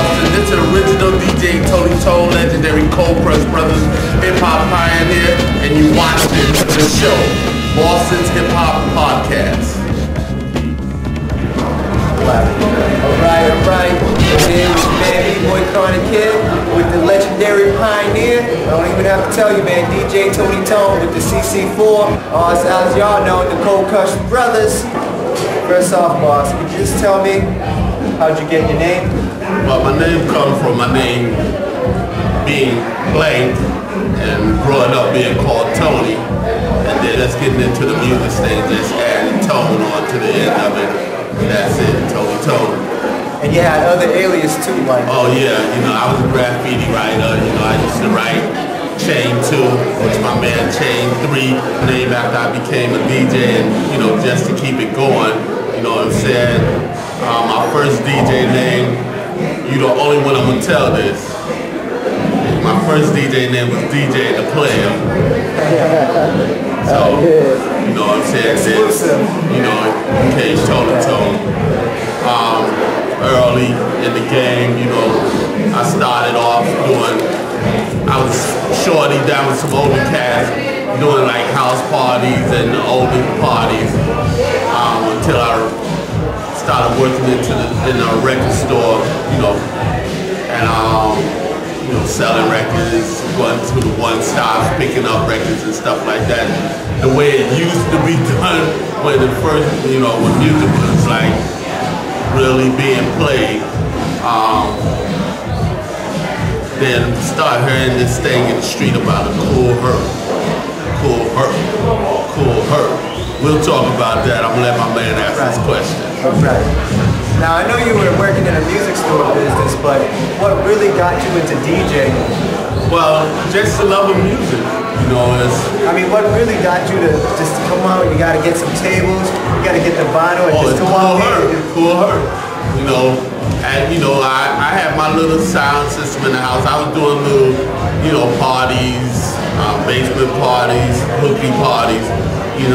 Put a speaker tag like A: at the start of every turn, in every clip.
A: Boston. This is original DJ Tony Tone, legendary Cold Crush Brothers, hip hop pioneer, and you watching the show, Boston's Hip Hop Podcast.
B: Alright. Today with your man, B-Boy Carney Kid, with the legendary pioneer. I don't even have to tell you, man, DJ Tony Tone with the CC4. As y'all know, the Cold Crush Brothers. First off, boss, could you just tell me how'd you get your name?
A: Well, my name comes from my name being blank and growing up being called Tony. And then let's get into the music thing, just adding Tone on to the end of it. And that's it, Tony Tone.
B: And you had other alias too, like?
A: Oh yeah, I was a graffiti writer. I used to write Chain 2, which my man Chain 3, named after I became a DJ, and just to keep it going. You know what I'm saying? My first DJ name, the only one I'm gonna tell this. My first DJ name was DJ the Player. So, you know what I'm saying?
B: Exclusive.
A: Cage Tony Tone. Early in the game, I started off I was shorty down with some older cats, doing like house parties and older parties, until I started working in a record store, and selling records, going to the one stops, picking up records and stuff like that. The way it used to be done when when music was like really being played. Then start hearing this thing in the street about a cool hurt. We'll talk about that. I'm gonna let my man ask this question.
B: Right. Now I know you were working in a music store business, but what really got you into DJing?
A: Well, just the love of music.
B: What really got you to just come out? You got to get some tables, you got to get the vinyl, and just
A: it's cool hurt. I had my little sound system in the house. I was doing little, parties, basement parties, hooky parties. We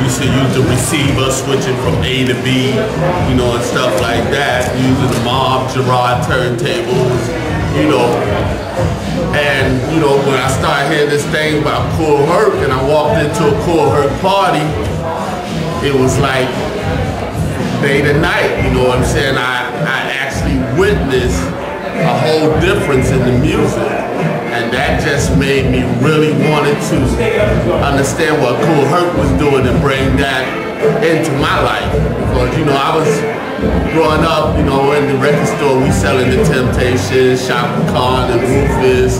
A: used to use the receiver, switching from A to B, and stuff like that, using the Mob Gerard turntables, And, when I started hearing this thing about Cool Herc, and I walked into a Cool Herc party, it was like day to night, you know what I'm saying? I actually witnessed a whole difference in the music. And that just made me really wanted to understand what Cool Herc was doing and bring that into my life. Because, I was growing up, in the record store, we selling the Temptations, Shaka Khan and Rufus,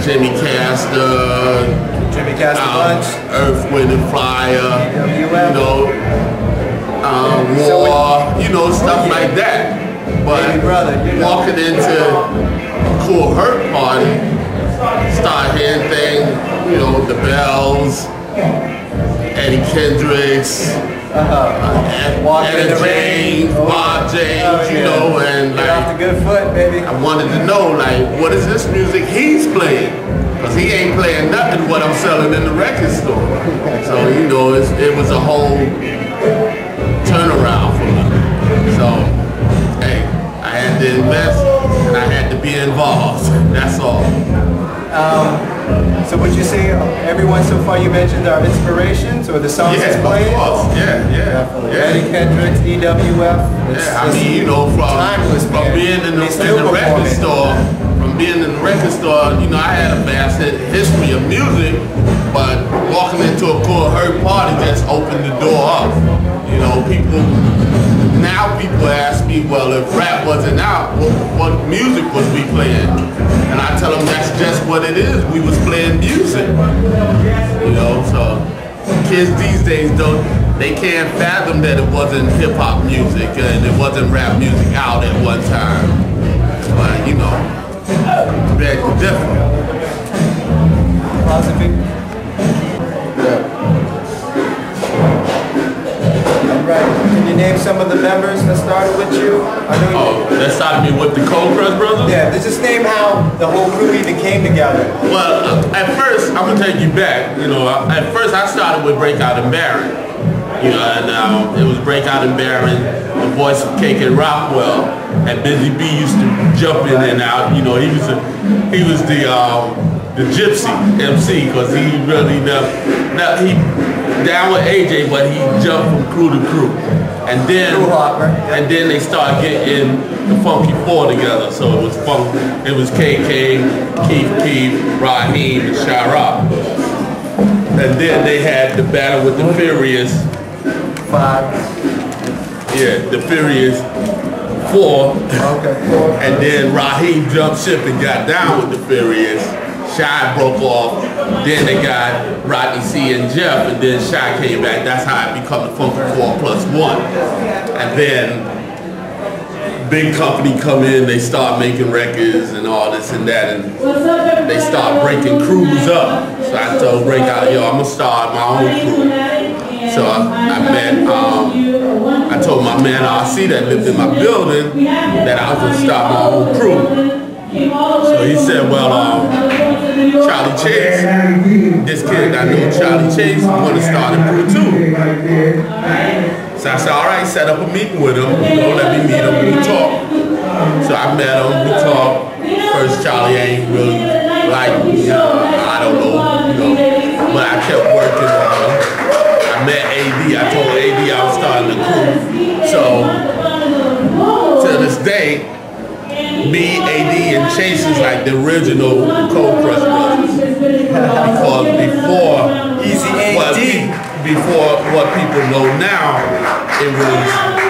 A: Jimmy Castor
B: Bunch,
A: Earth, Wind and Fire, War, stuff like that. But walking into a Cool Herc party, start hearing things, the Bells, Eddie Kendricks, Etta James, Bob James, and
B: get off the good foot, baby.
A: I wanted to know, what is this music he's playing? Because he ain't playing nothing what I'm selling in the record store. So, it was a whole turnaround for me. So, hey, I had to invest and I had to be involved. That's all.
B: So would you say everyone so far you mentioned are inspirations or the songs he's playing?
A: Of course. Yeah.
B: Eddie Kendricks, EWF.
A: From being in the record store, I had a vast history of music, but walking into a Cool Herc party just opened the door up. People ask me, well, if rap wasn't out, what music was we playing? And I tell them that's just what it is. We was playing music. So kids these days they can't fathom that it wasn't hip hop music and it wasn't rap music out at one time. But beg to differ.
B: Right. Can you name some of the members that started with you?
A: That started me with the Cold Crush Brothers?
B: Yeah, just name how the whole crew even came together.
A: Well, at first, I'm going to take you back. At first I started with Breakout and Baron. And it was Breakout and Baron, the voice of KK Rockwell. And Busy B used to jump in and out. You know, he was the gypsy MC because he really he down with AJ, but he jumped from crew to crew. And then they started getting the Funky Four together. So it was it was KK, Keith, Raheem, and Shy-Rock. And then they had the battle with the Furious
B: Five.
A: Yeah, the Furious Four.
B: Okay.
A: And then Raheem jumped ship and got down with the Furious. Shy broke off. Then they got Rodney C and Jeff, and then Shy came back. That's how it became the Funky 4+1. And then big company come in, they start making records and all this and that, and they start breaking crews up. So I told Break out, yo, I'm gonna start my own crew. So I told my man RC that lived in my building that I was gonna start my own crew. So he said, well, Charlie Chase, this kid I know, Charlie Chase, want to start a crew too. So I said, all right, set up a meeting with him. Let me meet him, we talk. So I met him, we talked. First, Charlie ain't really like me, I don't know, but I kept working on him. I met AD, I told AD I was starting the crew. So, to this day, me, AD, and Chase is like the original Cold Crush brothers. Because before what people know now, it was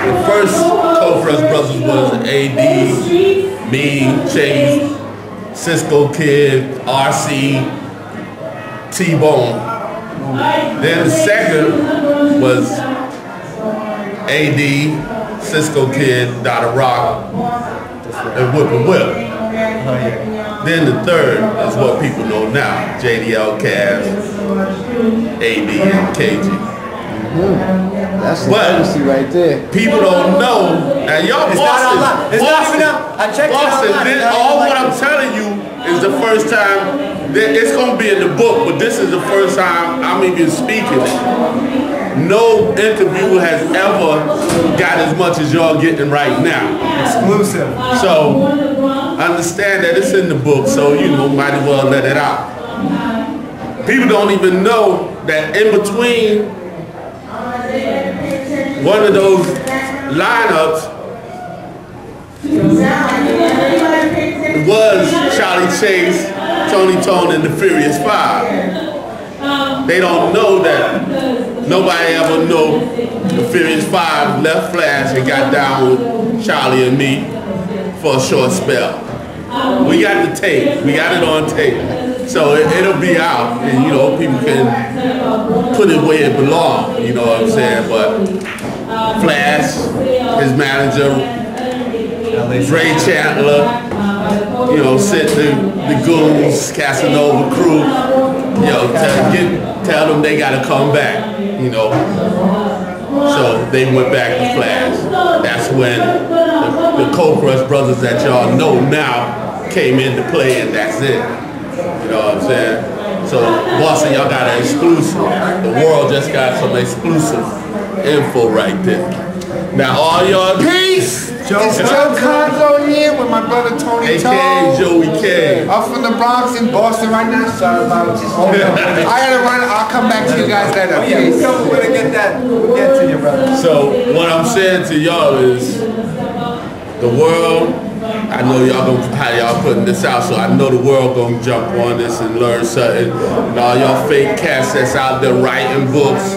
A: the first Cold Crush brothers was AD, me, Chase, Cisco Kid, RC, T-Bone. Then the second was AD, Cisco Kid, Dada Rock, and Whip and Whip. Then the third is what people know now, JDL, Cass, AD, and KG.
C: That's the legacy right there.
A: People don't know. Now y'all Boston, all what I'm telling you is the first time, it's gonna be in the book, but this is the first time I'm even speaking it. No interview has ever got as much as y'all getting right now.
B: Exclusive.
A: So understand that it's in the book, so might as well let it out. People don't even know that in between one of those lineups was Charlie Chase, Tony Tone, and the Furious Five. They don't know that nobody ever know the Furious Five left Flash and got down with Charlie and me for a short spell. We got the tape. We got it on tape. So it'll be out, and people can put it where it belongs, you know what I'm saying? But Flash, his manager, Dre Chandler, sent the Goons, Casanova crew, tell them they gotta come back, So they went back to Flash. That's when the Cold Crush brothers that y'all know now came into play, and that's it. You know what I'm saying? So Boston, y'all got an exclusive. The world just got some exclusive info right there. Now all y'all
D: peace! It's Joe Conzo here with my brother Tony Tone.
A: AKA Joey K.
D: I'm from the Bronx in Boston right now. Sorry about just hold on. I gotta run. I'll come back to you guys later.
B: Oh yeah, we're gonna get to you, brother.
A: So what I'm saying to y'all is the world, I know how y'all putting this out, so I know the world gonna jump on this and learn something. And all y'all fake cats that's out there writing books,